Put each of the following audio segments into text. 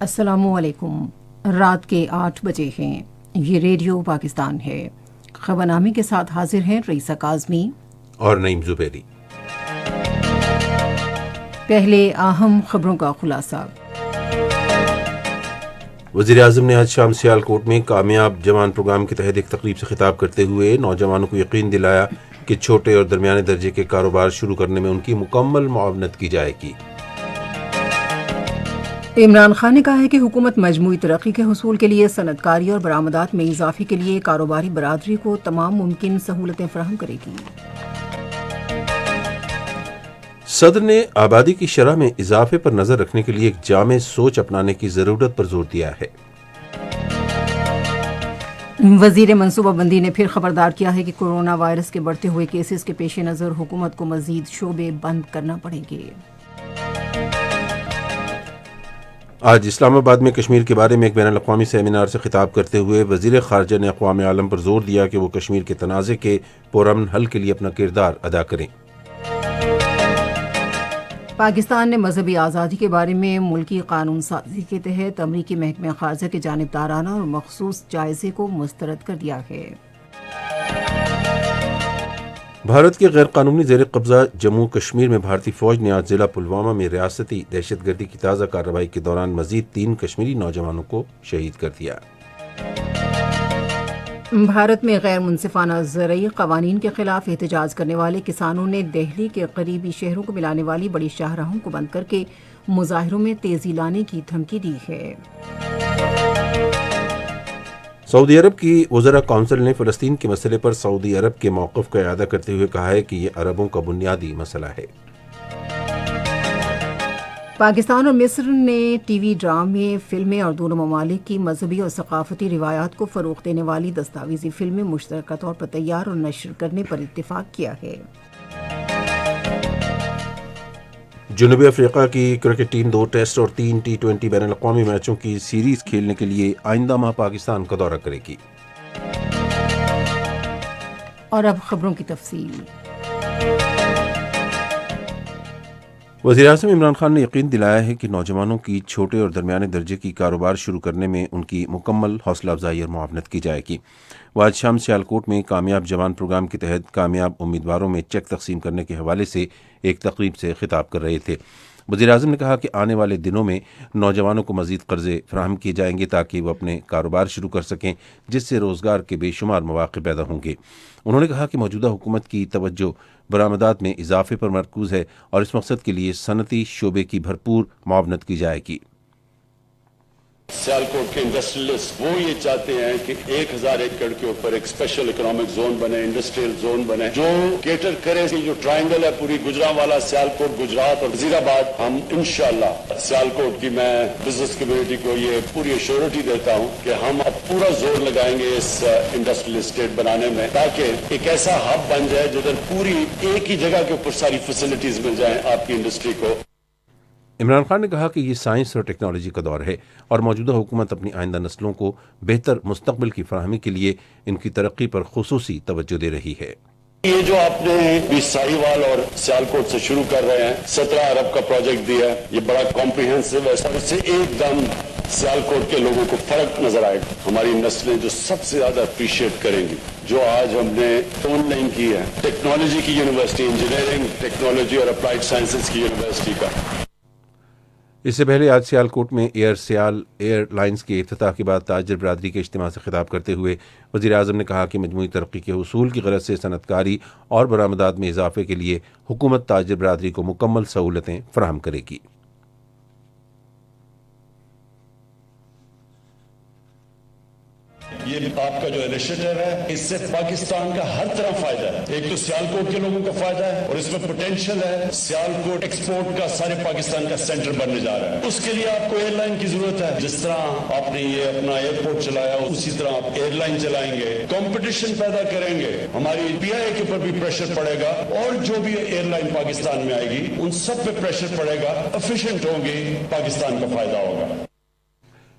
السلام علیکم۔ رات کے 8 بجے ہیں۔ یہ ریڈیو پاکستان ہے۔ خبرنامے کے ساتھ حاضر ہیں رئیسہ کاظمی اور نعیم زبیری۔ پہلے اہم خبروں کا خلاصہ۔ وزیر اعظم نے آج شام سیالکوٹ میں کامیاب جوان پروگرام کے تحت ایک تقریب سے خطاب کرتے ہوئے نوجوانوں کو یقین دلایا کہ چھوٹے اور درمیانے درجے کے کاروبار شروع کرنے میں ان کی مکمل معاونت کی جائے گی۔ عمران خان نے کہا ہے کہ حکومت مجموعی ترقی کے حصول کے لیے صنعت کاری اور برآمدات میں اضافے کے لیے کاروباری برادری کو تمام ممکن سہولتیں فراہم کرے گی۔ صدر نے آبادی کی شرح میں اضافے پر نظر رکھنے کے لیے ایک جامع سوچ اپنانے کی ضرورت پر زور دیا ہے۔ وزیر منصوبہ بندی نے پھر خبردار کیا ہے کہ کورونا وائرس کے بڑھتے ہوئے کیسز کے پیش نظر حکومت کو مزید شعبے بند کرنا پڑیں گے۔ آج اسلام آباد میں کشمیر کے بارے میں ایک بین الاقوامی سیمینار سے خطاب کرتے ہوئے وزیر خارجہ نے اقوام عالم پر زور دیا کہ وہ کشمیر کے تنازع کے پرامن حل کے لیے اپنا کردار ادا کریں۔ پاکستان نے مذہبی آزادی کے بارے میں ملکی قانون سازی کے تحت امریکی محکمہ خارجہ کے جانبدارانہ اور مخصوص جائزے کو مسترد کر دیا ہے۔ بھارت کے غیر قانونی زیر قبضہ جموں کشمیر میں بھارتی فوج نے آج ضلع پلوامہ میں ریاستی دہشت گردی کی تازہ کارروائی کے دوران مزید 3 کشمیری نوجوانوں کو شہید کر دیا۔ بھارت میں غیر منصفانہ زرعی قوانین کے خلاف احتجاج کرنے والے کسانوں نے دہلی کے قریبی شہروں کو ملانے والی بڑی شاہراہوں کو بند کر کے مظاہروں میں تیزی لانے کی دھمکی دی ہے۔ سعودی عرب کی وزراء کونسل نے فلسطین کے مسئلے پر سعودی عرب کے موقف کا اعادہ کرتے ہوئے کہا ہے کہ یہ عربوں کا بنیادی مسئلہ ہے۔ پاکستان اور مصر نے ٹی وی ڈرامے، فلمیں اور دونوں ممالک کی مذہبی اور ثقافتی روایات کو فروغ دینے والی دستاویزی فلمیں مشترکہ طور پر تیار اور نشر کرنے پر اتفاق کیا ہے۔ جنوبی افریقہ کی کرکٹ ٹیم 2 ٹیسٹ اور 3 T20 بین الاقوامی میچوں کی سیریز کھیلنے کے لیے آئندہ ماہ پاکستان کا دورہ کرے گی۔ اور اب خبروں کی تفصیل۔ وزیر اعظم عمران خان نے یقین دلایا ہے کہ نوجوانوں کی چھوٹے اور درمیانے درجے کی کاروبار شروع کرنے میں ان کی مکمل حوصلہ افزائی اور معاونت کی جائے گی۔ وہ آج شام سیالکوٹ میں کامیاب جوان پروگرام کے تحت کامیاب امیدواروں میں چیک تقسیم کرنے کے حوالے سے ایک تقریب سے خطاب کر رہے تھے۔ وزیر اعظم نے کہا کہ آنے والے دنوں میں نوجوانوں کو مزید قرضے فراہم کیے جائیں گے تاکہ وہ اپنے کاروبار شروع کر سکیں، جس سے روزگار کے بے شمار مواقع پیدا ہوں گے۔ انہوں نے کہا کہ موجودہ حکومت کی توجہ برآمدات میں اضافے پر مرکوز ہے اور اس مقصد کے لیے صنعتی شعبے کی بھرپور معاونت کی جائے گی۔ سیالکوٹ کے انڈسٹریلسٹ وہ یہ چاہتے ہیں کہ 1000 ایکڑ کے اوپر ایک اسپیشل اکنامک زون بنے، انڈسٹریل زون بنے جو کیٹر کرے کہ جو ٹرائنگل ہے پوری گجرانوالا، سیالکوٹ، گجرات اور وزیر آباد، ہم انشاءاللہ سیالکوٹ کی میں بزنس کمیونٹی کو یہ پوری ایشورٹی دیتا ہوں کہ ہم اب پورا زور لگائیں گے اس انڈسٹریل اسٹیٹ بنانے میں تاکہ ایک ایسا ہب بن جائے جدھر پوری ایک ہی جگہ کے اوپر ساری فیسلٹیز مل جائیں آپ کی انڈسٹری کو۔ عمران خان نے کہا کہ یہ سائنس اور ٹیکنالوجی کا دور ہے اور موجودہ حکومت اپنی آئندہ نسلوں کو بہتر مستقبل کی فراہمی کے لیے ان کی ترقی پر خصوصی توجہ دے رہی ہے۔ یہ جو آپ نے ساہیوال اور سیالکوٹ سے شروع کر رہے ہیں، 17 ارب کا پروجیکٹ دیا ہے، یہ بڑا کمپریہنسو ہے اور اس سے ایک دم سیالکوٹ کے لوگوں کو فرق نظر آئے گا۔ ہماری نسلیں جو سب سے زیادہ اپریشیٹ کریں گی جو آج ہم نے آن لائن کی ہے، ٹیکنالوجی کی یونیورسٹی، انجینئرنگ ٹیکنالوجی اور اپلائیڈ سائنسز کی یونیورسٹی کا۔ اس سے پہلے آج سیالکوٹ میں ایئر لائنز کے افتتاح کے بعد تاجر برادری کے اجتماع سے خطاب کرتے ہوئے وزیر اعظم نے کہا کہ مجموعی ترقی کے حصول کی غرض سے صنعت کاری اور برآمدات میں اضافے کے لیے حکومت تاجر برادری کو مکمل سہولتیں فراہم کرے گی۔ یہ آپ کا جو انیشیٹو ہے اس سے پاکستان کا ہر طرح فائدہ ہے۔ ایک تو سیالکوٹ کے لوگوں کا فائدہ ہے اور اس میں پوٹینشیل ہے، سیالکوٹ ایکسپورٹ کا سارے پاکستان کا سینٹر بننے جا رہا ہے۔ اس کے لیے آپ کو ایئر لائن کی ضرورت ہے، جس طرح آپ نے یہ اپنا ایئرپورٹ چلایا اسی طرح آپ ایئر لائن چلائیں گے، کمپٹیشن پیدا کریں گے، ہماری پی آئی اے کے اوپر بھی پریشر پڑے گا اور جو بھی ایئر لائن پاکستان میں آئے گی ان سب پہ پریشر پڑے گا، ایفیشینٹ ہوں گی، پاکستان کا فائدہ ہوگا۔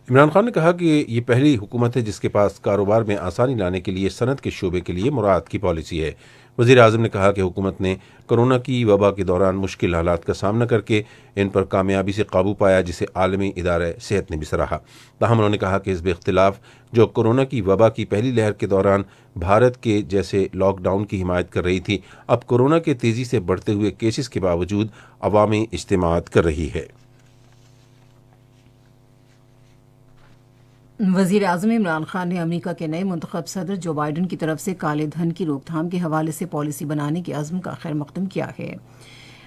عمران خان نے کہا کہ یہ پہلی حکومت ہے جس کے پاس کاروبار میں آسانی لانے کے لیے صنعت کے شعبے کے لیے مراعات کی پالیسی ہے۔ وزیر اعظم نے کہا کہ حکومت نے کورونا کی وبا کے دوران مشکل حالات کا سامنا کر کے ان پر کامیابی سے قابو پایا، جسے عالمی ادارہ صحت نے بھی سراہا۔ تاہم انہوں نے کہا کہ حزب اختلاف جو کورونا کی وبا کی پہلی لہر کے دوران بھارت کے جیسے لاک ڈاؤن کی حمایت کر رہی تھی، اب کورونا کے تیزی سے بڑھتے ہوئے کیسز کے باوجود عوامی اجتماعات کر رہی ہے۔ وزیر اعظم عمران خان نے امریکہ کے نئے منتخب صدر جو بائیڈن کی طرف سے کالے دھن کی روک تھام کے حوالے سے پالیسی بنانے کے عزم کا خیر مقدم کیا ہے۔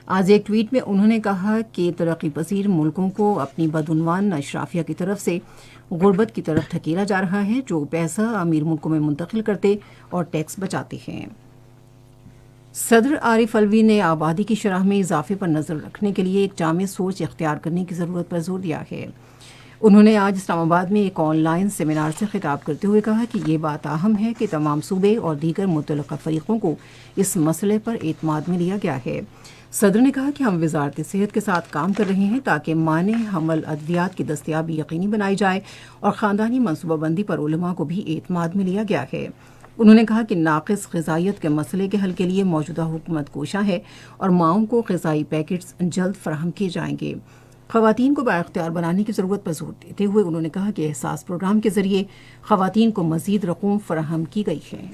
آج ایک ٹویٹ میں انہوں نے کہا کہ ترقی پذیر ملکوں کو اپنی بدعنوان اشرافیہ کی طرف سے غربت کی طرف دھکیلا جا رہا ہے، جو پیسہ امیر ملکوں میں منتقل کرتے اور ٹیکس بچاتے ہیں۔ صدر عارف الوی نے آبادی کی شرح میں اضافے پر نظر رکھنے کے لیے ایک جامع سوچ اختیار کرنے کی ضرورت پر زور دیا ہے۔ انہوں نے آج اسلام آباد میں ایک آن لائن سیمینار سے خطاب کرتے ہوئے کہا کہ یہ بات اہم ہے کہ تمام صوبے اور دیگر متعلقہ فریقوں کو اس مسئلے پر اعتماد میں لیا گیا ہے۔ صدر نے کہا کہ ہم وزارت صحت کے ساتھ کام کر رہے ہیں تاکہ مانع حمل ادویات کی دستیابی یقینی بنائی جائے، اور خاندانی منصوبہ بندی پر علماء کو بھی اعتماد میں لیا گیا ہے۔ انہوں نے کہا کہ ناقص غذائیت کے مسئلے کے حل کے لیے موجودہ حکومت کوشاں ہے اور ماؤں کو غذائی پیکٹس جلد فراہم کیے جائیں گے۔ خواتین کو بااختیار بنانے کی ضرورت پر زور دیتے ہوئے انہوں نے کہا کہ احساس پروگرام کے ذریعے خواتین کو مزید رقوم فراہم کی گئی ہے۔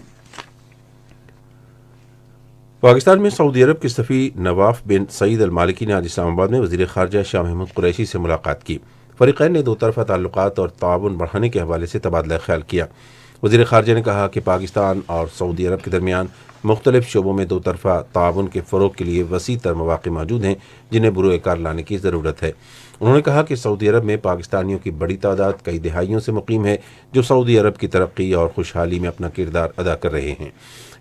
پاکستان میں سعودی عرب کے سفیر نواف بن سعید المالکی نے آج اسلام آباد میں وزیر خارجہ شاہ محمود قریشی سے ملاقات کی۔ فریقین نے دو طرفہ تعلقات اور تعاون بڑھانے کے حوالے سے تبادلہ خیال کیا۔ وزیر خارجہ نے کہا کہ پاکستان اور سعودی عرب کے درمیان مختلف شعبوں میں دو طرفہ تعاون کے فروغ کے لیے وسیع تر مواقع موجود ہیں، جنہیں بروئے کار لانے کی ضرورت ہے۔ انہوں نے کہا کہ سعودی عرب میں پاکستانیوں کی بڑی تعداد کئی دہائیوں سے مقیم ہے، جو سعودی عرب کی ترقی اور خوشحالی میں اپنا کردار ادا کر رہے ہیں۔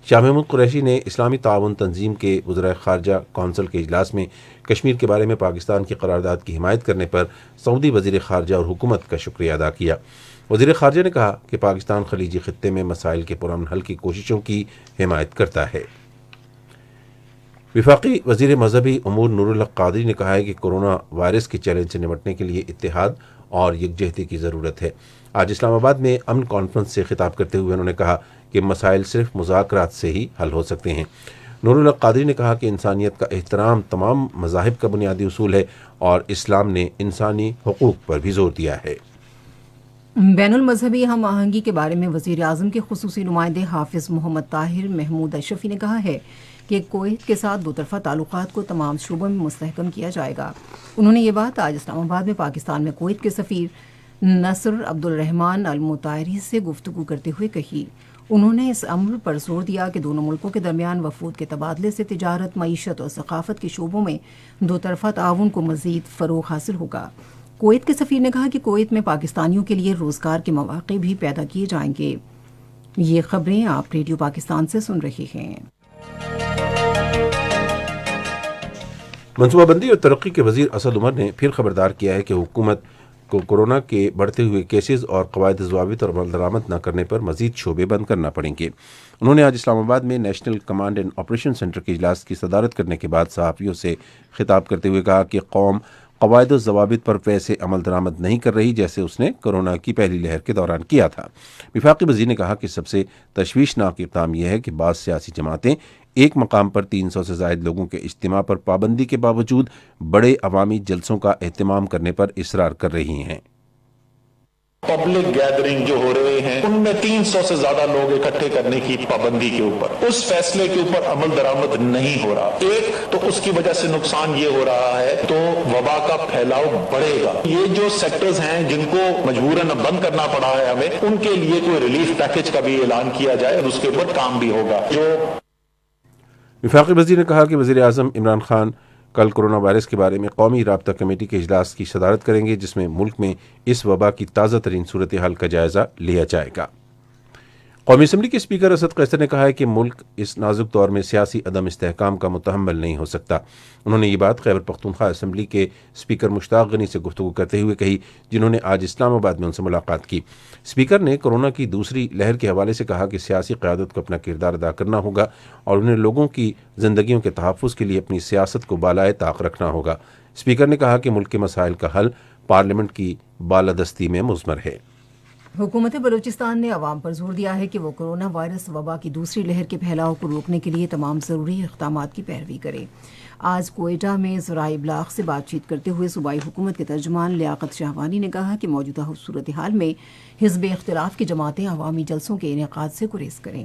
شاہ محمود قریشی نے اسلامی تعاون تنظیم کے وزرائے خارجہ کونسل کے اجلاس میں کشمیر کے بارے میں پاکستان کی قرارداد کی حمایت کرنے پر سعودی وزیر خارجہ اور حکومت کا شکریہ ادا کیا۔ وزیر خارجہ نے کہا کہ پاکستان خلیجی خطے میں مسائل کے پرامن حل کی کوششوں کی حمایت کرتا ہے۔ وفاقی وزیر مذہبی امور نور الحق قادری نے کہا ہے کہ کورونا وائرس کے چیلنج سے نمٹنے کے لیے اتحاد اور یکجہتی کی ضرورت ہے۔ آج اسلام آباد میں امن کانفرنس سے خطاب کرتے ہوئے انہوں نے کہا کہ مسائل صرف مذاکرات سے ہی حل ہو سکتے ہیں۔ نور الحق قادری نے کہا کہ انسانیت کا احترام تمام مذاہب کا بنیادی اصول ہے اور اسلام نے انسانی حقوق پر بھی زور دیا ہے۔ بین المذہبی ہم آہنگی کے بارے میں وزیر اعظم کے خصوصی نمائندے حافظ محمد طاہر محمود اشرفی نے کہا ہے کہ کویت کے ساتھ دو طرفہ تعلقات کو تمام شعبوں میں مستحکم کیا جائے گا۔ انہوں نے یہ بات آج اسلام آباد میں پاکستان میں کویت کے سفیر نصر عبد الرحمان المطائری سے گفتگو کرتے ہوئے کہی۔ انہوں نے اس امر پر زور دیا کہ دونوں ملکوں کے درمیان وفود کے تبادلے سے تجارت، معیشت اور ثقافت کے شعبوں میں دو طرفہ تعاون کو مزید فروغ حاصل ہوگا۔ کویت کے سفیر نے کہا کہ کویت میں پاکستانیوں کے لیے روزگار کے مواقع بھی پیدا کیے جائیں گے۔ یہ خبریں آپ ریڈیو پاکستان سے سن رہے ہیں۔ منصوبہ بندی اور ترقی کے وزیر اسد عمر نے پھر خبردار کیا ہے کہ حکومت کو کورونا کے بڑھتے ہوئے کیسز اور قواعد ضوابط اور عمل درآمد نہ کرنے پر مزید شعبے بند کرنا پڑیں گے۔ انہوں نے آج اسلام آباد میں national command and operation centre کے اجلاس کی صدارت کرنے کے بعد صحافیوں سے خطاب کرتے ہوئے کہا کہ قوم قواعد و ضوابط پر ویسے عمل درآمد نہیں کر رہی جیسے اس نے کورونا کی پہلی لہر کے دوران کیا تھا۔ وفاقی وزیر نے کہا کہ سب سے تشویشناک اقدام یہ ہے کہ بعض سیاسی جماعتیں ایک مقام پر 300 سے زائد لوگوں کے اجتماع پر پابندی کے باوجود بڑے عوامی جلسوں کا اہتمام کرنے پر اصرار کر رہی ہیں۔ پبلک گیدرنگ جو ہو رہے ہیں ان میں 300 سے زیادہ لوگ اکٹھے کرنے کی پابندی کے اوپر اس فیصلے کے اوپر عمل درآمد نہیں ہو رہا۔ ایک تو اس کی وجہ سے نقصان یہ ہو رہا ہے تو وبا کا پھیلاؤ بڑھے گا۔ یہ جو سیکٹرز ہیں جن کو مجبوراً بند کرنا پڑا ہے ہمیں، ان کے لیے کوئی ریلیف پیکج کا بھی اعلان کیا جائے اور اس کے اوپر کام بھی ہوگا۔ جو وفاقی وزیر نے کہا کہ وزیر اعظم عمران خان کل کورونا وائرس کے بارے میں قومی رابطہ کمیٹی کے اجلاس کی صدارت کریں گے، جس میں ملک میں اس وبا کی تازہ ترین صورتحال کا جائزہ لیا جائے گا۔ قومی اسمبلی کے اسپیکر اسد قیصر نے کہا ہے کہ ملک اس نازک دور میں سیاسی عدم استحکام کا متحمل نہیں ہو سکتا۔ انہوں نے یہ بات خیبر پختونخوا اسمبلی کے اسپیکر مشتاق غنی سے گفتگو کرتے ہوئے کہی، جنہوں نے آج اسلام آباد میں ان سے ملاقات کی۔ اسپیکر نے کورونا کی دوسری لہر کے حوالے سے کہا کہ سیاسی قیادت کو اپنا کردار ادا کرنا ہوگا اور انہیں لوگوں کی زندگیوں کے تحفظ کے لیے اپنی سیاست کو بالائے طاق رکھنا ہوگا۔ اسپیکر نے کہا کہ ملک کے مسائل کا حل پارلیمنٹ کی بالادستی میں مضمر ہے۔ حکومت بلوچستان نے عوام پر زور دیا ہے کہ وہ کورونا وائرس وبا کی دوسری لہر کے پھیلاؤ کو روکنے کے لیے تمام ضروری اقدامات کی پیروی کرے۔ آج کوئٹہ میں ذرائع ابلاغ سے بات چیت کرتے ہوئے صوبائی حکومت کے ترجمان لیاقت شاہوانی نے کہا کہ موجودہ صورتحال میں حزب اختلاف کی جماعتیں عوامی جلسوں کے انعقاد سے گریز کریں۔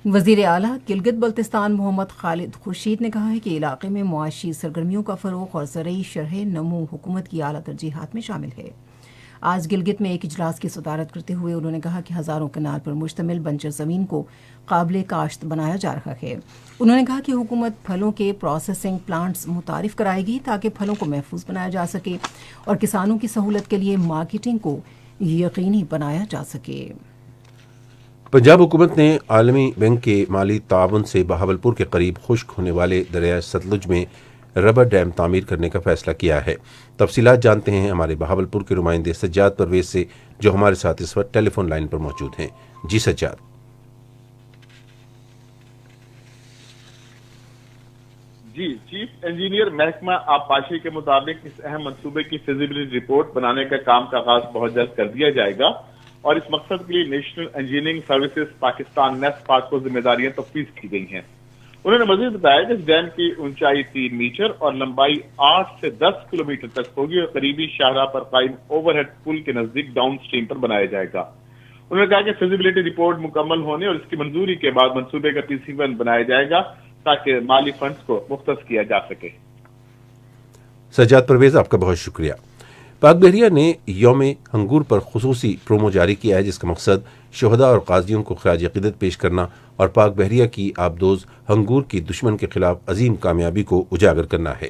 وزیر اعلیٰ گلگت بلتستان محمد خالد خورشید نے کہا ہے کہ علاقے میں معاشی سرگرمیوں کا فروغ اور زرعی شرح نمو حکومت کی اعلیٰ ترجیحات میں شامل ہے۔ آج گلگت میں ایک اجلاس کی صدارت کرتے ہوئے انہوں نے کہا کہ ہزاروں کنال پر مشتمل بنجر زمین کو قابل کاشت بنایا جا رہا ہے۔ انہوں نے کہا کہ حکومت پھلوں کے پروسیسنگ پلانٹس متعارف کرائے گی تاکہ پھلوں کو محفوظ بنایا جا سکے اور کسانوں کی سہولت کے لیے مارکیٹنگ کو یقینی بنایا جا سکے۔ پنجاب حکومت نے عالمی بینک کے مالی تعاون سے بہاولپور کے قریب خشک ہونے والے دریائے ستلج میں ربر ڈیم تعمیر کرنے کا فیصلہ کیا ہے۔ تفصیلات جانتے ہیں ہمارے بہاولپور کے نمائندے سجاد پرویز سے، جو ہمارے ساتھ اس وقت ٹیلی فون لائن پر موجود ہیں۔ جی سجاد۔ جی، چیف انجینئر محکمہ آبپاشی کے مطابق اس اہم منصوبے کی فیزیبلٹی رپورٹ بنانے کا کام کا آغاز بہت جلد کر دیا جائے گا اور اس مقصد کے لیے national engineering services Pakistan NESPAK کو ذمہ داریاں تفویض کی گئی ہیں۔ انہوں نے مزید بتایا کہ اس ڈیم کی اونچائی 3 میٹر اور لمبائی 8 سے 10 کلومیٹر تک ہوگی اور قریبی شاہراہ پر قائم اوور ہیڈ پل کے نزدیک ڈاؤن سٹریم پر بنایا جائے گا۔ انہوں نے کہا کہ فیزیبلٹی رپورٹ مکمل ہونے اور اس کی منظوری کے بعد منصوبے کا PC1 بنایا جائے گا تاکہ مالی فنڈز کو مختص کیا جا سکے۔ سجاد پرویز، آپ کا بہت شکریہ۔ پاک بحریہ نے یوم ہنگور پر خصوصی پرومو جاری کیا ہے، جس کا مقصد شہداء اور قاضیوں کو خراج عقیدت پیش کرنا اور پاک بحریہ کی آبدوز ہنگور کی دشمن کے خلاف عظیم کامیابی کو اجاگر کرنا ہے۔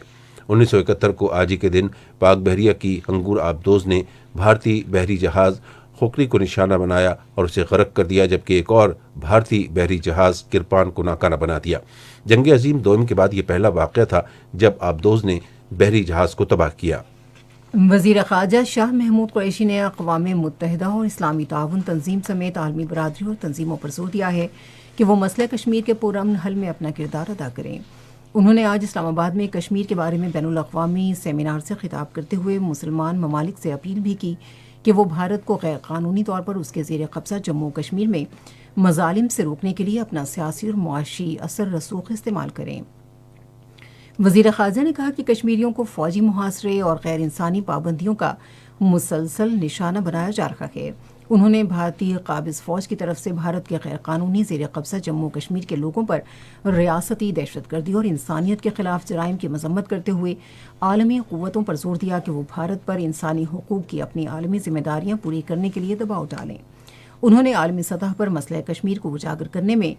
1971 کو آج ہی کے دن پاک بحریہ کی ہنگور آبدوز نے بھارتی بحری جہاز خوکری کو نشانہ بنایا اور اسے غرق کر دیا، جبکہ ایک اور بھارتی بحری جہاز کرپان کو ناکانہ بنا دیا۔ جنگ عظیم دوم کے بعد یہ پہلا واقعہ تھا جب آبدوز نے بحری جہاز کو تباہ کیا۔ وزیر خارجہ شاہ محمود قریشی نے اقوام متحدہ اور اسلامی تعاون تنظیم سمیت عالمی برادری اور تنظیموں پر زور دیا ہے کہ وہ مسئلہ کشمیر کے پرامن حل میں اپنا کردار ادا کریں۔ انہوں نے آج اسلام آباد میں کشمیر کے بارے میں بین الاقوامی سیمینار سے خطاب کرتے ہوئے مسلمان ممالک سے اپیل بھی کی کہ وہ بھارت کو غیر قانونی طور پر اس کے زیر قبضہ جموں کشمیر میں مظالم سے روکنے کے لیے اپنا سیاسی اور معاشی اثر رسوخ استعمال کریں۔ وزیر خارجہ نے کہا کہ کشمیریوں کو فوجی محاصرے اور غیر انسانی پابندیوں کا مسلسل نشانہ بنایا جا رہا ہے۔ انہوں نے بھارتی قابض فوج کی طرف سے بھارت کے غیر قانونی زیر قبضہ جموں کشمیر کے لوگوں پر ریاستی دہشت گردی اور انسانیت کے خلاف جرائم کی مذمت کرتے ہوئے عالمی قوتوں پر زور دیا کہ وہ بھارت پر انسانی حقوق کی اپنی عالمی ذمہ داریاں پوری کرنے کے لیے دباؤ ڈالیں۔ انہوں نے عالمی سطح پر مسئلہ کشمیر کو اجاگر کرنے میں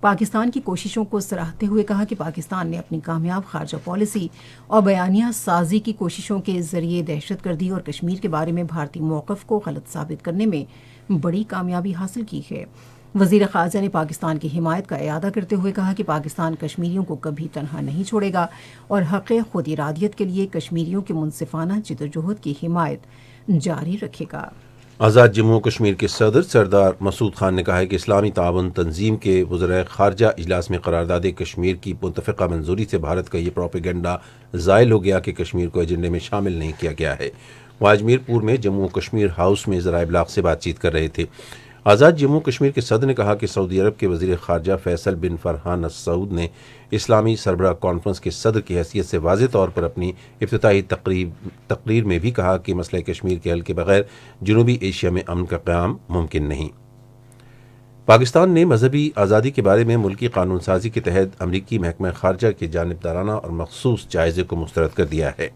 پاکستان کی کوششوں کو سراہتے ہوئے کہا کہ پاکستان نے اپنی کامیاب خارجہ پالیسی اور بیانیہ سازی کی کوششوں کے ذریعے دہشت گردی اور کشمیر کے بارے میں بھارتی موقف کو غلط ثابت کرنے میں بڑی کامیابی حاصل کی ہے۔ وزیر خارجہ نے پاکستان کی حمایت کا اعادہ کرتے ہوئے کہا کہ پاکستان کشمیریوں کو کبھی تنہا نہیں چھوڑے گا اور حق خود ارادیت کے لیے کشمیریوں کے منصفانہ جدوجہد کی حمایت جاری رکھے گا۔ آزاد جموں کشمیر کے صدر سردار مسعود خان نے کہا ہے کہ اسلامی تعاون تنظیم کے وزرائے خارجہ اجلاس میں قرارداد کشمیر کی متفقہ منظوری سے بھارت کا یہ پروپیگنڈا زائل ہو گیا کہ کشمیر کو ایجنڈے میں شامل نہیں کیا گیا ہے۔ وہ آج میرپور میں جموں کشمیر ہاؤس میں ذرائع ابلاغ سے بات چیت کر رہے تھے۔ آزاد جموں کشمیر کے صدر نے کہا کہ سعودی عرب کے وزیر خارجہ فیصل بن فرحان السعود نے اسلامی سربراہ کانفرنس کے صدر کی حیثیت سے واضح طور پر اپنی افتتاحی تقریر میں بھی کہا کہ مسئلہ کشمیر کے حل کے بغیر جنوبی ایشیا میں امن کا قیام ممکن نہیں۔ پاکستان نے مذہبی آزادی کے بارے میں ملکی قانون سازی کے تحت امریکی محکمہ خارجہ کے جانبدارانہ اور مخصوص جائزے کو مسترد کر دیا ہے۔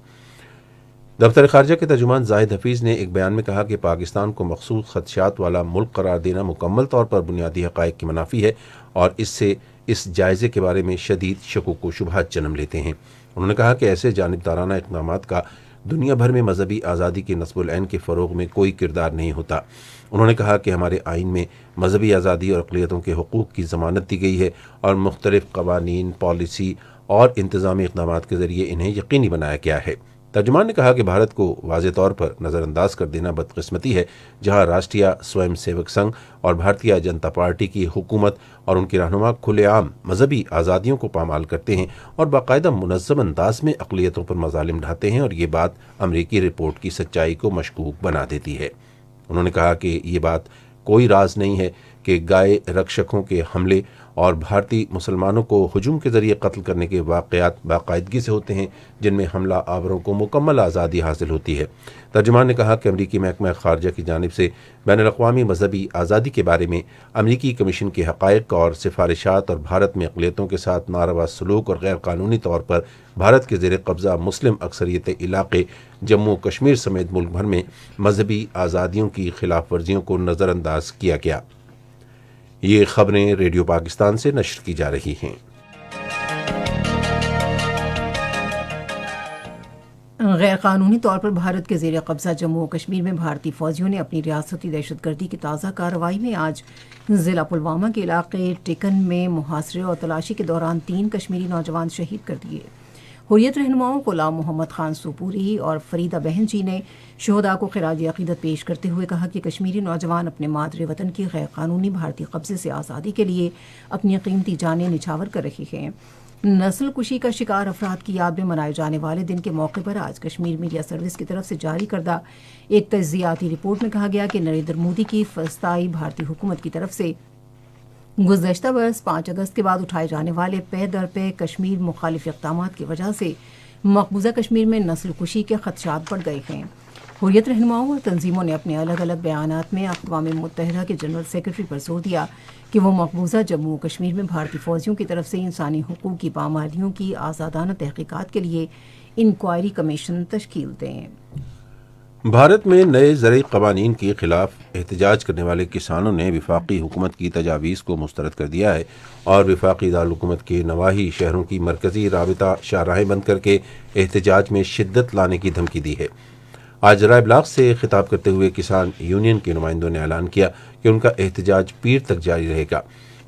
دفتر خارجہ کے ترجمان زاہد حفیظ نے ایک بیان میں کہا کہ پاکستان کو مخصوص خدشات والا ملک قرار دینا مکمل طور پر بنیادی حقائق کی منافی ہے اور اس سے اس جائزے کے بارے میں شدید شکوک و شبہات جنم لیتے ہیں۔ انہوں نے کہا کہ ایسے جانبدارانہ اقدامات کا دنیا بھر میں مذہبی آزادی کے نصب العین کے فروغ میں کوئی کردار نہیں ہوتا۔ انہوں نے کہا کہ ہمارے آئین میں مذہبی آزادی اور اقلیتوں کے حقوق کی ضمانت دی گئی ہے اور مختلف قوانین، پالیسی اور انتظامی اقدامات کے ذریعے انہیں یقینی بنایا گیا ہے۔ ترجمان نے کہا کہ بھارت کو واضح طور پر نظر انداز کر دینا بدقسمتی ہے، جہاں راشٹریہ سوئم سیوک سنگھ اور بھارتیہ جنتا پارٹی کی حکومت اور ان کے رہنما کھلے عام مذہبی آزادیوں کو پامال کرتے ہیں اور باقاعدہ منظم انداز میں اقلیتوں پر مظالم ڈھاتے ہیں، اور یہ بات امریکی رپورٹ کی سچائی کو مشکوک بنا دیتی ہے۔ انہوں نے کہا کہ یہ بات کوئی راز نہیں ہے کہ گائے رکشکوں کے حملے اور بھارتی مسلمانوں کو ہجوم کے ذریعے قتل کرنے کے واقعات باقاعدگی سے ہوتے ہیں، جن میں حملہ آوروں کو مکمل آزادی حاصل ہوتی ہے۔ ترجمان نے کہا کہ امریکی محکمہ خارجہ کی جانب سے بین الاقوامی مذہبی آزادی کے بارے میں امریکی کمیشن کے حقائق اور سفارشات اور بھارت میں اقلیتوں کے ساتھ ناروا سلوک اور غیر قانونی طور پر بھارت کے زیر قبضہ مسلم اکثریت علاقے جموں و کشمیر سمیت ملک بھر میں مذہبی آزادیوں کی خلاف ورزیوں کو نظر انداز کیا گیا۔ یہ خبریں ریڈیو پاکستان سے نشر کی جا رہی ہیں۔ غیر قانونی طور پر بھارت کے زیر قبضہ جموں و کشمیر میں بھارتی فوجیوں نے اپنی ریاستی دہشت گردی کی تازہ کارروائی میں آج ضلع پلوامہ کے علاقے ٹکن میں محاصرے اور تلاشی کے دوران 3 کشمیری نوجوان شہید کر دیے۔ حریت رہنماؤں غلام محمد خان سوپوری اور فریدہ بہن جی نے شہداء کو خراج عقیدت پیش کرتے ہوئے کہا کہ کشمیری نوجوان اپنے مادر وطن کی غیر قانونی بھارتی قبضے سے آزادی کے لیے اپنی قیمتی جانیں نچھاور کر رہے ہیں۔ نسل کشی کا شکار افراد کی یاد میں منائے جانے والے دن کے موقع پر آج کشمیر میڈیا سروس کی طرف سے جاری کردہ ایک تجزیاتی رپورٹ میں کہا گیا کہ نریندر مودی کی فسطائی بھارتی حکومت کی طرف سے گزشتہ برس 5 اگست کے بعد اٹھائے جانے والے پے در پے کشمیر مخالف اقدامات کی وجہ سے مقبوضہ کشمیر میں نسل کشی کے خدشات بڑھ گئے ہیں۔ حریت رہنماؤں اور تنظیموں نے اپنے الگ الگ بیانات میں اقوام متحدہ کے جنرل سیکرٹری پر زور دیا کہ وہ مقبوضہ جموں و کشمیر میں بھارتی فوجیوں کی طرف سے انسانی حقوق کی پامالیوں کی آزادانہ تحقیقات کے لیے انکوائری کمیشن تشکیل دیں۔ بھارت میں نئے زرعی قوانین کے خلاف احتجاج کرنے والے کسانوں نے وفاقی حکومت کی تجاویز کو مسترد کر دیا ہے اور وفاقی دارالحکومت کے نواحی شہروں کی مرکزی رابطہ شاہراہیں بند کر کے احتجاج میں شدت لانے کی دھمکی دی ہے۔ آج رائے ابلاغ سے خطاب کرتے ہوئے کسان یونین کے نمائندوں نے اعلان کیا کہ ان کا احتجاج پیر تک جاری رہے گا۔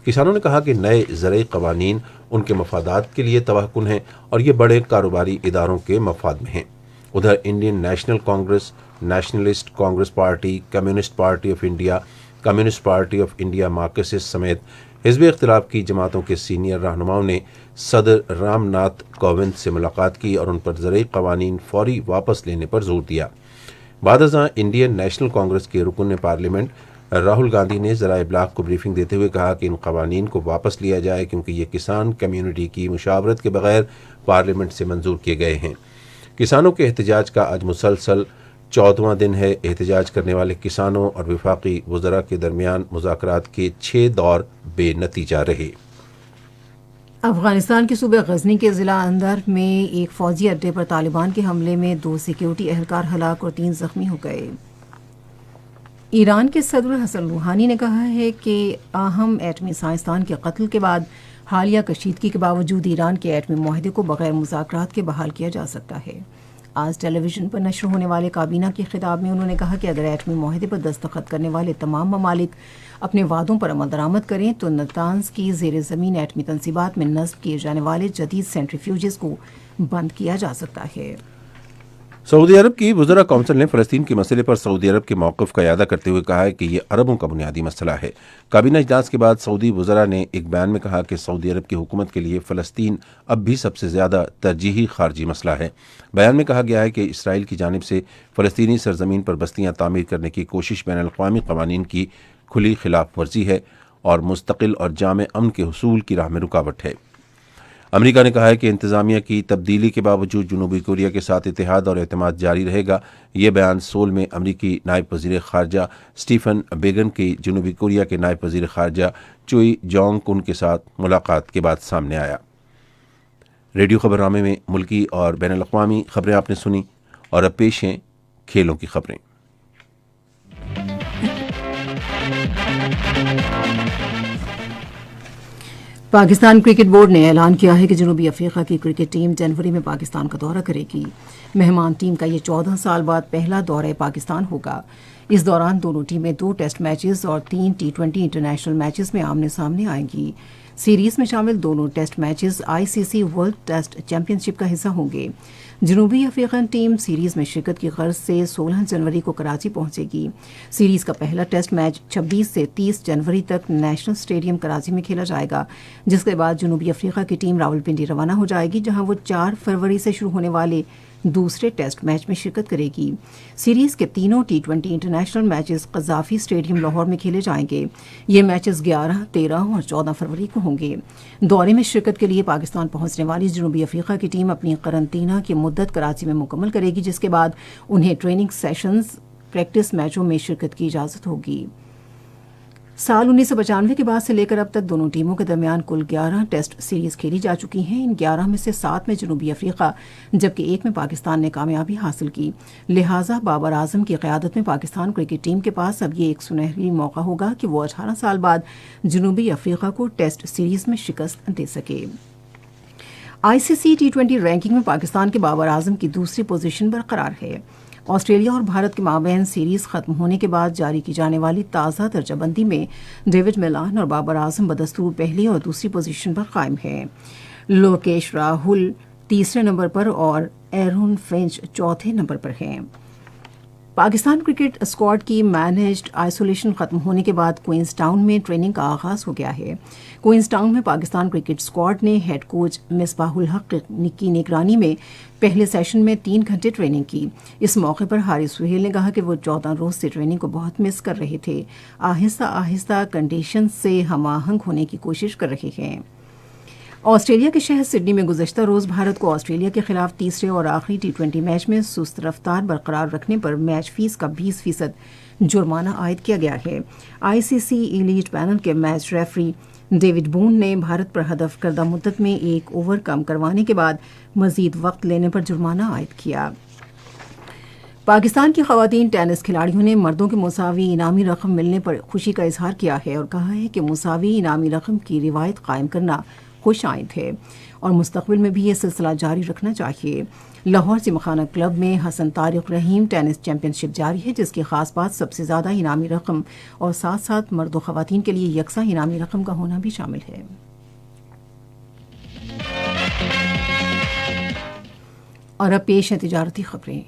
کسانوں نے کہا کہ نئے زرعی قوانین ان کے مفادات کے لیے تباہ کن ہیں اور یہ بڑے کاروباری اداروں کے مفاد میں ہیں۔ ادھر Indian national Congress, nationalist Congress party, communist party of India, communist party of India Marxist سمیت حزب اختلاف کی جماعتوں کے سینئر رہنماؤں نے صدر رام ناتھ کووند سے ملاقات کی اور ان پر زرعی قوانین فوری واپس لینے پر زور دیا۔ بعد ازاں انڈین نیشنل کانگریس کے رکن پارلیمنٹ راہل گاندھی نے ذرائع ابلاغ کو بریفنگ دیتے ہوئے کہا کہ ان قوانین کو واپس لیا جائے کیونکہ یہ کسان کمیونٹی کی مشاورت کے بغیر پارلیمنٹ سے منظور کیے گئے ہیں۔ کسانوں کے احتجاج کا آج مسلسل 14واں دن ہے۔ احتجاج کرنے والے کسانوں اور وفاقی وزراء کے درمیان مذاکرات کے 6 دور بے نتیجہ رہے۔ افغانستان کے صوبہ غزنی کے ضلع اندر میں ایک فوجی اڈے پر طالبان کے حملے میں 2 سیکیورٹی اہلکار ہلاک اور 3 زخمی ہو گئے۔ ایران کے صدر حسن روحانی نے کہا ہے کہ اہم ایٹمی سائنسدان کے قتل کے بعد حالیہ کشیدگی کے باوجود ایران کے ایٹمی معاہدے کو بغیر مذاکرات کے بحال کیا جا سکتا ہے۔ آج ٹیلی ویژن پر نشر ہونے والے کابینہ کے خطاب میں انہوں نے کہا کہ اگر ایٹمی معاہدے پر دستخط کرنے والے تمام ممالک اپنے وعدوں پر عمل درآمد کریں تو نتانز کی زیر زمین ایٹمی تنصیبات میں نصب کیے جانے والے جدید سینٹریفیوجز کو بند کیا جا سکتا ہے۔ سعودی عرب کی وزراء کونسل نے فلسطین کے مسئلے پر سعودی عرب کے موقف کا اعادہ کرتے ہوئے کہا ہے کہ یہ عربوں کا بنیادی مسئلہ ہے۔ کابینہ اجلاس کے بعد سعودی وزراء نے ایک بیان میں کہا کہ سعودی عرب کی حکومت کے لیے فلسطین اب بھی سب سے زیادہ ترجیحی خارجی مسئلہ ہے۔ بیان میں کہا گیا ہے کہ اسرائیل کی جانب سے فلسطینی سرزمین پر بستیاں تعمیر کرنے کی کوشش بین الاقوامی قوانین کی کھلی خلاف ورزی ہے اور مستقل اور جامع امن کے حصول کی راہ میں رکاوٹ ہے۔ امریکہ نے کہا ہے کہ انتظامیہ کی تبدیلی کے باوجود جنوبی کوریا کے ساتھ اتحاد اور اعتماد جاری رہے گا۔ یہ بیان سول میں امریکی نائب وزیر خارجہ سٹیفن بیگن کی جنوبی کوریا کے نائب وزیر خارجہ چوئی جونگ کن کے ساتھ ملاقات کے بعد سامنے آیا۔ ریڈیو خبرنامے میں ملکی اور بین الاقوامی خبریں آپ نے سنی، اور اب پیش ہیں کھیلوں کی خبریں۔ پاکستان کرکٹ بورڈ نے اعلان کیا ہے کہ جنوبی افریقہ کی کرکٹ ٹیم جنوری میں پاکستان کا دورہ کرے گی۔ مہمان ٹیم کا یہ 14 سال بعد پہلا دورہ پاکستان ہوگا۔ اس دوران دونوں ٹیمیں 2 ٹیسٹ میچز اور 3 T20 انٹرنیشنل میچز میں آمنے سامنے آئیں گی۔ سیریز میں شامل دونوں test matches ICC world test championship کا حصہ ہوں گے۔ جنوبی افریقن ٹیم سیریز میں شرکت کی غرض سے 16 جنوری کو کراچی پہنچے گی۔ سیریز کا پہلا ٹیسٹ میچ 26 سے 30 جنوری تک نیشنل اسٹیڈیم کراچی میں کھیلا جائے گا، جس کے بعد جنوبی افریقہ کی ٹیم راولپنڈی روانہ ہو جائے گی، جہاں وہ 4 فروری سے شروع ہونے والے دوسرے ٹیسٹ میچ میں شرکت کرے گی۔ سیریز کے تینوں T20 international matches Gaddafi stadium Lahore میں کھیلے جائیں گے۔ یہ میچز 11، 13 اور 14 فروری کو ہوں گے۔ دورے میں شرکت کے لیے پاکستان پہنچنے والی جنوبی افریقہ کی ٹیم اپنی قرنطینہ کی مدت کراچی میں مکمل کرے گی، جس کے بعد انہیں ٹریننگ سیشنز، پریکٹس میچوں میں شرکت کی اجازت ہوگی۔ سال 1995 کے بعد سے لے کر اب تک دونوں ٹیموں کے درمیان کل 11 ٹیسٹ سیریز کھیلی جا چکی ہیں۔ ان 11 میں سے 7 میں جنوبی افریقہ جبکہ 1 میں پاکستان نے کامیابی حاصل کی۔ لہٰذا بابر اعظم کی قیادت میں پاکستان کرکٹ ٹیم کے پاس اب یہ ایک سنہری موقع ہوگا کہ وہ 18 سال بعد جنوبی افریقہ کو ٹیسٹ سیریز میں شکست دے سکے۔ ICC T20 رینکنگ میں پاکستان کے بابر اعظم کی دوسری پوزیشن برقرار ہے۔ آسٹریلیا اور بھارت کے مابین سیریز ختم ہونے کے بعد جاری کی جانے والی تازہ درجہ بندی میں ڈیوڈ ملان اور بابر اعظم بدستور پہلی اور دوسری پوزیشن پر قائم ہیں۔ لوکیش راہل تیسرے نمبر پر اور ایرون فنچ چوتھے نمبر پر ہیں۔ پاکستان کرکٹ اسکواڈ کی مینجڈ آئسولیشن ختم ہونے کے بعد کوئنز ٹاؤن میں ٹریننگ کا آغاز ہو گیا ہے۔ کوئنز ٹاؤن میں پاکستان کرکٹ اسکواڈ نے ہیڈ کوچ مصباح الحق کی نگرانی میں پہلے سیشن میں 3 گھنٹے ٹریننگ کی۔ اس موقع پر حارث سہیل نے کہا کہ وہ 14 روز سے ٹریننگ کو بہت مس کر رہے تھے، آہستہ آہستہ کنڈیشن سے ہم آہنگ ہونے کی کوشش کر رہے ہیں۔ آسٹریلیا کے شہر سڈنی میں گزشتہ روز بھارت کو آسٹریلیا کے خلاف تیسرے اور آخری T20 میچ میں سست رفتار برقرار رکھنے پر میچ فیس کا 20% جرمانہ عائد کیا گیا ہے۔ ICC ایلیٹ پینل کے میچ ریفری ڈیوڈ بون نے بھارت پر ہدف کردہ مدت میں 1 اوور کم کروانے کے بعد مزید وقت لینے پر جرمانہ عائد کیا۔ پاکستان کی خواتین ٹینس کھلاڑیوں نے مردوں کے مساوی انعامی رقم ملنے پر خوشی کا اظہار کیا ہے اور کہا ہے کہ مساوی انعامی رقم کی روایت قائم کرنا خوش آئند ہے اور مستقبل میں بھی یہ سلسلہ جاری رکھنا چاہیے۔ لاہور جمخانہ کلب میں حسن طارق رحیم ٹینس چیمپئن شپ جاری ہے، جس کی خاص بات سب سے زیادہ انعامی رقم اور ساتھ ساتھ مرد و خواتین کے لیے یکساں انعامی رقم کا ہونا بھی شامل ہے۔ اور اب پیش ہیں تجارتی خبریں۔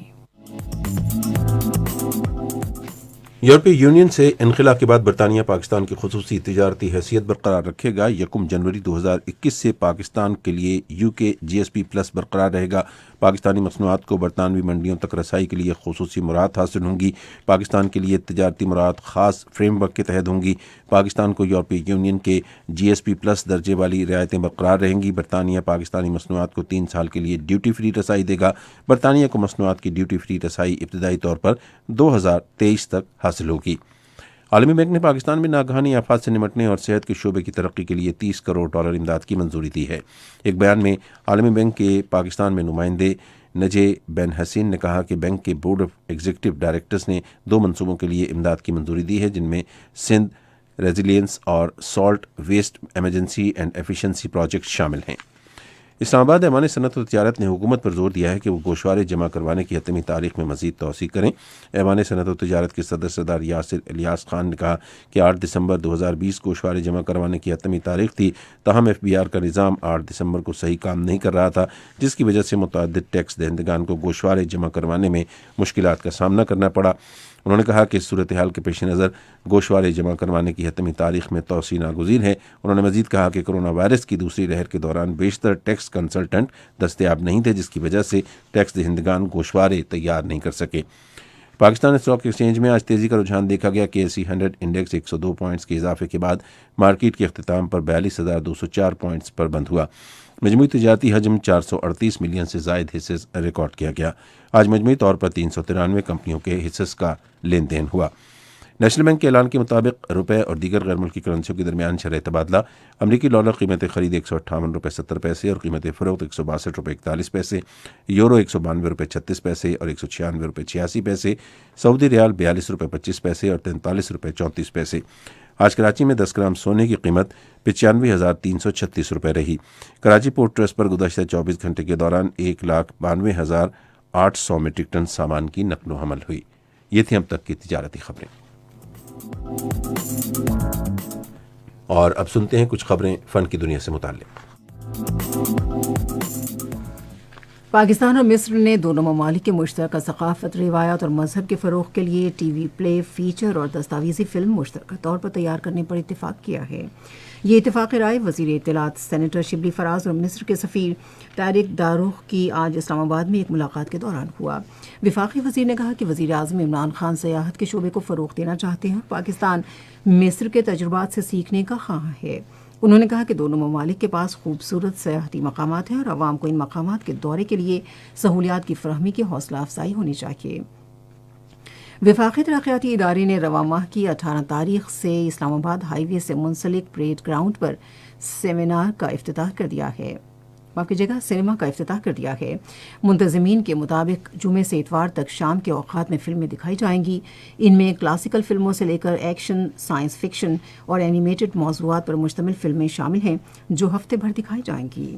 یورپی یونین سے انخلا کے بعد برطانیہ پاکستان کی خصوصی تجارتی حیثیت برقرار رکھے گا۔ 1 جنوری 2021 سے پاکستان کے لیے UK GSP پلس برقرار رہے گا۔ پاکستانی مصنوعات کو برطانوی منڈیوں تک رسائی کے لیے خصوصی مراعات حاصل ہوں گی۔ پاکستان کے لیے تجارتی مراعات خاص فریم ورک کے تحت ہوں گی۔ پاکستان کو یورپی یونین کے GSP پلس درجے والی رعایتیں برقرار رہیں گی۔ برطانیہ پاکستانی مصنوعات کو 3 سال کے لیے ڈیوٹی فری رسائی دے گا۔ برطانیہ کو مصنوعات کی ڈیوٹی فری رسائی ابتدائی طور پر 2023 تک حاصل ہوگی۔ عالمی بینک نے پاکستان میں ناگہانی آفات سے نمٹنے اور صحت کے شعبے کی ترقی کے لیے $30 کروڑ امداد کی منظوری دی ہے۔ ایک بیان میں عالمی بینک کے پاکستان میں نمائندے نجے بن حسین نے کہا کہ بینک کے بورڈ آف ایگزیکٹو ڈائریکٹرز نے 2 منصوبوں کے لیے امداد کی منظوری دی ہے، جن میں سندھ ریزیلینس اور salt waste emergency and efficiency project شامل ہیں۔ اسلام آباد ایوان صنعت و تجارت نے حکومت پر زور دیا ہے کہ وہ گوشوارے جمع کروانے کی حتمی تاریخ میں مزید توسیع کریں۔ ایوان صنعت و تجارت کے صدر سردار یاسر الیاس خان نے کہا کہ 8 دسمبر 2020 گوشوارے جمع کروانے کی حتمی تاریخ تھی، تاہم FBR کا نظام 8 دسمبر کو صحیح کام نہیں کر رہا تھا، جس کی وجہ سے متعدد ٹیکس دہندگان کو گوشوارے جمع کروانے میں مشکلات کا سامنا کرنا پڑا۔ انہوں نے کہا کہ اس صورتحال کے پیش نظر گوشوارے جمع کروانے کی حتمی تاریخ میں توسیع ناگزیر ہے۔ انہوں نے مزید کہا کہ کرونا وائرس کی دوسری لہر کے دوران بیشتر ٹیکس کنسلٹنٹ دستیاب نہیں تھے، جس کی وجہ سے ٹیکس دہندگان گوشوارے تیار نہیں کر سکے۔ پاکستان اسٹاک ایکسچینج میں آج تیزی کا رجحان دیکھا گیا۔ KSE 100 انڈیکس 102 پوائنٹس کے اضافے کے بعد مارکیٹ کے اختتام پر 42,204 پوائنٹس پر بند ہوا۔ مجموعی تجارتی حجم 438 ملین سے زائد حصص ریکارڈ کیا گیا۔ آج مجموعی طور پر 393 کمپنیوں کے حصص کا لین دین ہوا۔ نیشنل بینک کے اعلان کے مطابق روپے اور دیگر غیر ملکی کرنسیوں کے درمیان شرح تبادلہ: امریکی ڈالر قیمت خرید $158.70 اور قیمت فروخت $162.41، یورو $192.36 اور $196.86، سعودی ریال $42.25 اور $43.34۔ آج کراچی میں 10 گرام سونے کی قیمت $95,336 رہی۔ کراچی پورٹ ٹرسٹ پر گزشتہ 24 گھنٹے کے دوران 1,92,800 میٹرک ٹن سامان کی نقل و حمل ہوئی۔ یہ تھی اب تک کی تجارتی خبریں، اور اب سنتے ہیں کچھ خبریں فن کی دنیا سے متعلق۔ پاکستان اور مصر نے دونوں ممالک کے مشترکہ ثقافت، روایات اور مذہب کے فروغ کے لیے ٹی وی پلے، فیچر اور دستاویزی فلم مشترکہ طور پر تیار کرنے پر اتفاق کیا ہے۔ یہ اتفاق رائے وزیر اطلاعات سینیٹر شبلی فراز اور مصر کے سفیر طارق داروخ کی آج اسلام آباد میں ایک ملاقات کے دوران ہوا۔ وفاقی وزیر نے کہا کہ وزیر اعظم عمران خان سیاحت کے شعبے کو فروغ دینا چاہتے ہیں اور پاکستان مصر کے تجربات سے سیکھنے کا خواہاں ہے۔ انہوں نے کہا کہ دونوں ممالک کے پاس خوبصورت سیاحتی مقامات ہیں اور عوام کو ان مقامات کے دورے کے لیے سہولیات کی فراہمی کی حوصلہ افزائی ہونی چاہیے۔ وفاقی ترقیاتی ادارے نے رواں ماہ کی 18 تاریخ سے اسلام آباد ہائی وے سے منسلک پریڈ گراؤنڈ پر سینما کا افتتاح کر دیا ہے۔ منتظمین کے مطابق جمعے سے اتوار تک شام کے اوقات میں فلمیں دکھائی جائیں گی۔ ان میں کلاسیکل فلموں سے لے کر ایکشن، سائنس فکشن اور اینیمیٹڈ موضوعات پر مشتمل فلمیں شامل ہیں جو ہفتے بھر دکھائی جائیں گی۔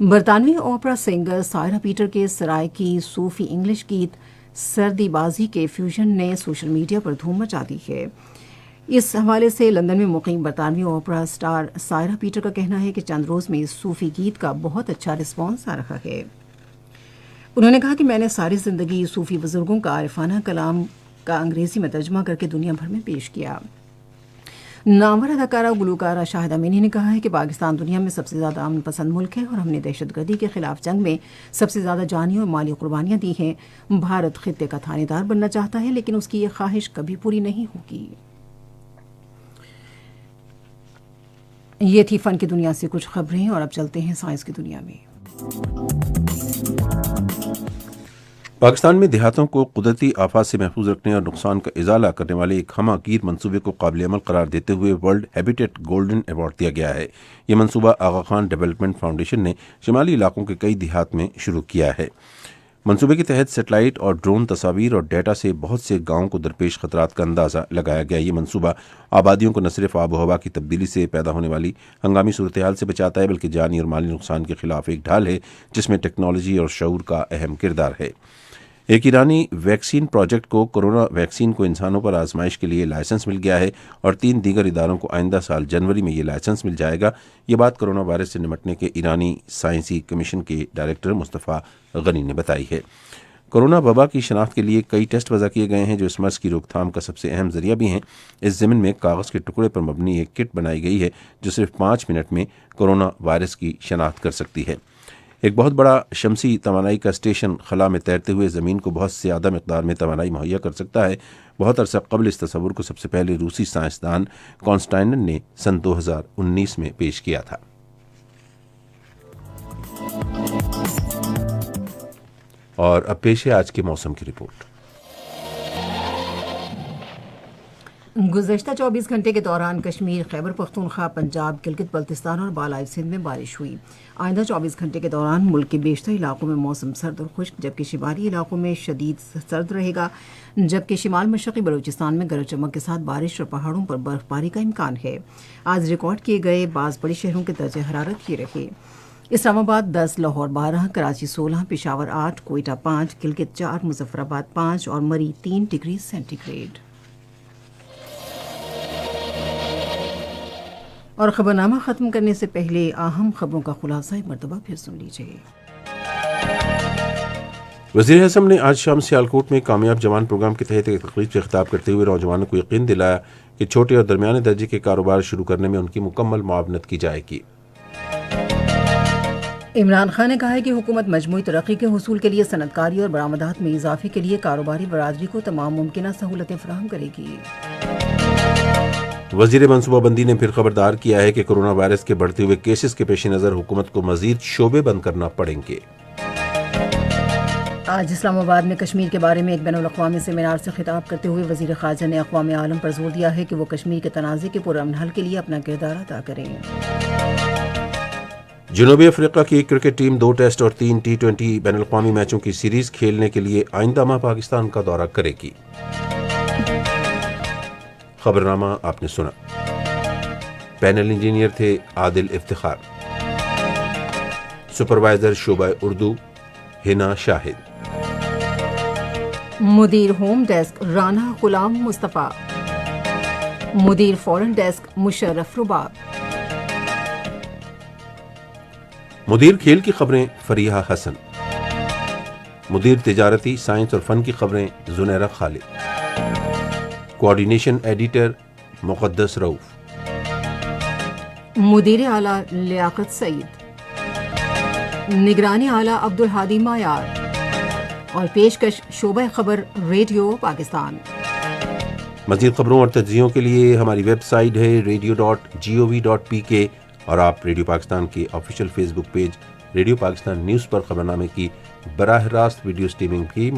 برطانوی اوپرا سنگر سائرا پیٹر کے سرائکی صوفی انگلش گیت سردی بازی کے فیوژن نے سوشل میڈیا پر دھوم مچا دی ہے۔ اس حوالے سے لندن میں مقیم برطانوی اوپرا سٹار سائرا پیٹر کا کہنا ہے کہ چند روز میں اس صوفی گیت کا بہت اچھا رسپانس آ رہا ہے۔ انہوں نے کہا کہ میں نے ساری زندگی صوفی بزرگوں کا عارفانہ کلام کا انگریزی میں ترجمہ کر کے دنیا بھر میں پیش کیا۔ نامور اداکارہ گلوکارہ شاہدہ امینی نے کہا ہے کہ پاکستان دنیا میں سب سے زیادہ امن پسند ملک ہے اور ہم نے دہشت گردی کے خلاف جنگ میں سب سے زیادہ جانی اور مالی قربانیاں دی ہیں۔ بھارت خطے کا تھانے دار بننا چاہتا ہے لیکن اس کی یہ خواہش کبھی پوری نہیں ہوگی۔ یہ تھی فن کی دنیا سے کچھ خبریں اور اب چلتے ہیں سائنس کی دنیا میں۔ پاکستان میں دیہاتوں کو قدرتی آفات سے محفوظ رکھنے اور نقصان کا ازالہ کرنے والے ایک ہمہ گیر منصوبے کو قابل عمل قرار دیتے ہوئے ورلڈ ہیبیٹیٹ گولڈن ایوارڈ دیا گیا ہے۔ یہ منصوبہ آغا خان ڈیولپمنٹ فاؤنڈیشن نے شمالی علاقوں کے کئی دیہات میں شروع کیا ہے۔ منصوبے کے تحت سیٹلائٹ اور ڈرون تصاویر اور ڈیٹا سے بہت سے گاؤں کو درپیش خطرات کا اندازہ لگایا گیا۔ یہ منصوبہ آبادیوں کو نہ صرف آب و ہوا کی تبدیلی سے پیدا ہونے والی ہنگامی صورتحال سے بچاتا ہے بلکہ جانی اور مالی نقصان کے خلاف ایک ڈھال ہے جس میں ٹیکنالوجی اور شعور کا اہم کردار ہے۔ ایک ایرانی ویکسین پروجیکٹ کو کورونا ویکسین کو انسانوں پر آزمائش کے لیے لائسنس مل گیا ہے اور 3 دیگر اداروں کو آئندہ سال جنوری میں یہ لائسنس مل جائے گا۔ یہ بات کورونا وائرس سے نمٹنے کے ایرانی سائنسی کمیشن کے ڈائریکٹر مصطفیٰ غنی نے بتائی ہے۔ کورونا وبا کی شناخت کے لیے کئی ٹیسٹ وضع کیے گئے ہیں جو اس مرض کی روک تھام کا سب سے اہم ذریعہ بھی ہیں۔ اس ضمن میں کاغذ کے ٹکڑے پر مبنی ایک کٹ بنائی گئی ہے جو صرف 5 منٹ میں کورونا وائرس کی شناخت کر سکتی ہے۔ ایک بہت بڑا شمسی توانائی کا اسٹیشن خلا میں تیرتے ہوئے زمین کو بہت زیادہ مقدار میں توانائی مہیا کر سکتا ہے۔ بہت عرصہ قبل اس تصور کو سب سے پہلے روسی سائنسدان کانسٹائنن نے سن 2019 میں پیش کیا تھا۔ اور اب پیش ہے آج کے موسم کی رپورٹ۔ گزشتہ 24 گھنٹے کے دوران کشمیر، خیبر پختونخوا، پنجاب، گلگت بلتستان اور بالائی سندھ میں بارش ہوئی۔ آئندہ 24 گھنٹے کے دوران ملک کے بیشتر علاقوں میں موسم سرد اور خشک جبکہ شمالی علاقوں میں شدید سرد رہے گا، جبکہ شمال مشرقی بلوچستان میں گرج چمک کے ساتھ بارش اور پہاڑوں پر برف باری کا امکان ہے۔ آج ریکارڈ کیے گئے بعض بڑی شہروں کے درجہ حرارت یہ رہے: اسلام آباد 10، لاہور 12، کراچی 16، پشاور 8، کوئٹہ 5، گلگت 4، مظفر آباد 5 اور مری 3 ڈگری سینٹی گریڈ۔ اور خبرنامہ ختم کرنے سے پہلے اہم خبروں کا خلاصہ ایک مرتبہ پھر سن لیجیے۔ وزیر اعظم نے آج شام سیالکوٹ میں کامیاب جوان پروگرام کے تحت ایک تقریب سے خطاب کرتے ہوئے نوجوانوں کو یقین دلایا کہ چھوٹے اور درمیانے درجے کے کاروبار شروع کرنے میں ان کی مکمل معاونت کی جائے گی۔ عمران خان نے کہا ہے کہ حکومت مجموعی ترقی کے حصول کے لیے صنعت کاری اور برآمدات میں اضافے کے لیے کاروباری برادری کو تمام ممکنہ سہولتیں فراہم کرے گی۔ وزیر منصوبہ بندی نے پھر خبردار کیا ہے کہ کورونا وائرس کے بڑھتے ہوئے کیسز کے پیش نظر حکومت کو مزید شعبے بند کرنا پڑیں گے۔ آج اسلام آباد میں کشمیر کے بارے میں ایک بین الاقوامی سیمینار سے خطاب کرتے ہوئے وزیر خارجہ نے اقوام عالم پر زور دیا ہے کہ وہ کشمیر کے تنازع کے پرامن حل کے لیے اپنا کردار ادا کریں۔ جنوبی افریقہ کی کرکٹ ٹیم 2 ٹیسٹ اور 3 T20 بین الاقوامی میچوں کی سیریز کھیلنے کے لیے آئندہ ماہ پاکستان کا دورہ کرے گی۔ خبرنامہ آپ نے سنا۔ پینل انجینئر تھے عادل افتخار، سپروائزر شعبہ اردو ہنا شاہد، مدیر ہوم ڈیسک رانا غلام مصطفیٰ، مدیر فورن ڈیسک مشرف رباب، مدیر کھیل کی خبریں فریحہ حسن۔ مدیر تجارتی سائنس اور فن کی خبریں زنیرہ خالد، کوآرڈینیشن ایڈیٹر مقدس رؤف، مدیر اعلیٰ لیاقت سعید، نگرانی اعلیٰ عبدالہادی مایار اور پیشکش شعبہ خبر ریڈیو پاکستان۔ مزید خبروں اور تجزیوں کے لیے ہماری ویب سائٹ ہے radio.gov.pk اور آپ ریڈیو پاکستان کے آفیشیل فیس بک پیج ریڈیو پاکستان نیوز پر خبرنامے کی براہ راست ویڈیو سٹریمنگ بھی